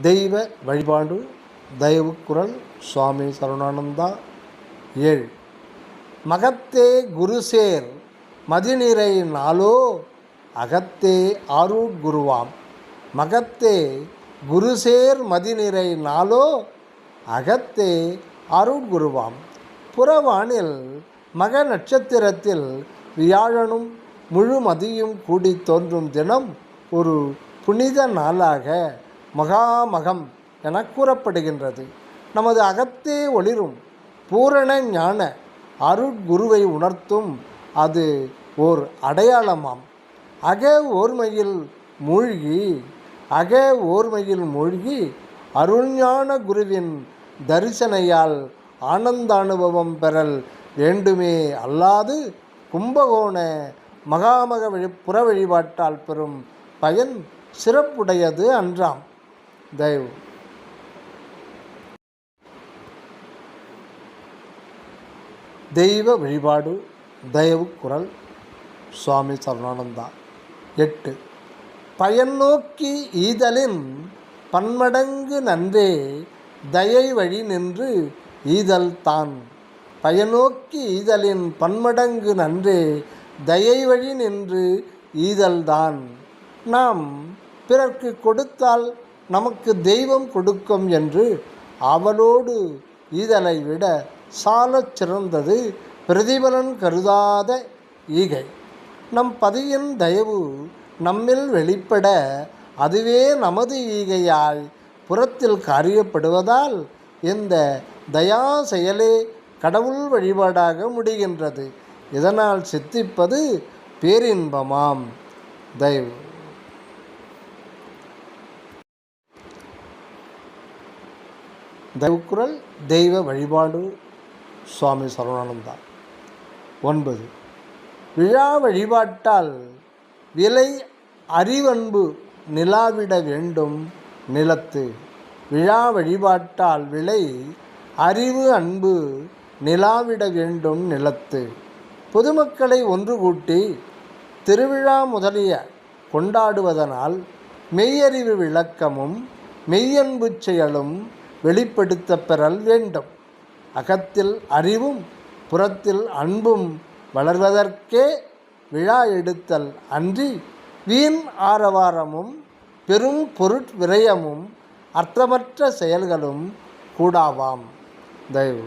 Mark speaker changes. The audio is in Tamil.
Speaker 1: தெய்வ வழிபாடு தயவு குரல் சுவாமி சரவணானந்தா 7. மகத்தே குருசேர் மதிநிறை நாளோ அகத்தே ஆரூர் குருவாம். மகத்தே குருசேர் மதிநிறை நாளோ அகத்தே ஆரூர் குருவாம். புறவானில் மக நட்சத்திரத்தில் வியாழனும் முழு மதியும் கூடி தோன்றும் தினம் ஒரு புனித நாளாக மகாமகம் என கூறப்படுகின்றது. நமது அகத்தே ஒளிரும் பூரண ஞான அருட்குருவை உணர்த்தும் அது ஓர் அடையாளமாம். அக ஓர்மையில் மூழ்கி அருள்ஞான குருவின் தரிசனையால் ஆனந்த அனுபவம் பெறல் வேண்டுமே அல்லாது கும்பகோண மகாமக புற வழிபாட்டால் பெறும் பயன் சிறப்புடையது அன்றாம். தயவு தெய்வ வழிபாடு தயவு குரல் சுவாமி சரவணானந்தா 8. பயன் நோக்கி ஈதலின் பன்மடங்கு நன்றே தயை வழி நின்று ஈதல் தான். பயனோக்கி ஈதலின் பன்மடங்கு நன்றே தயை வழி நின்று ஈதல்தான். நாம் பிறர்க்கு கொடுத்தால் நமக்கு தெய்வம் கொடுக்கும் என்று அவளோடு ஈதலை விட சாலச் சிறந்தது பிரதிபலன் கருதாத ஈகை. நம் பதியின் தயவு நம்மில் வெளிப்பட அதுவே நமது ஈகையாய் புறத்தில் காரியப்படுவதால் இந்த தயா செயலே கடவுள் வழிபாடாக முடிகின்றது. இதனால் சித்திப்பது பேரின்பமாம். தயவு தயவுக்குரல் தெய்வ வழிபாடு சுவாமி சரவணானந்தா 9. விழா வழிபாட்டால் விலை அறிவன்பு நிலாவிட வேண்டும் நிலத்து. விழா வழிபாட்டால் விலை அறிவு அன்பு நிலாவிட வேண்டும் நிலத்து. பொதுமக்களை ஒன்று கூட்டி திருவிழா முதலிய கொண்டாடுவதனால் மெய்யறிவு விளக்கமும் மெய்யன்பு செயலும் வெளிப்படுத்த பெறல் வேண்டும். அகத்தில் அறிவும் புறத்தில் அன்பும் வளர்வதற்கே விழா எடுத்தல் அன்றி வீண் ஆரவாரமும் பெரும் பொருட்விரயமும் அர்த்தமற்ற செயல்களும் கூடாவாம். தயவு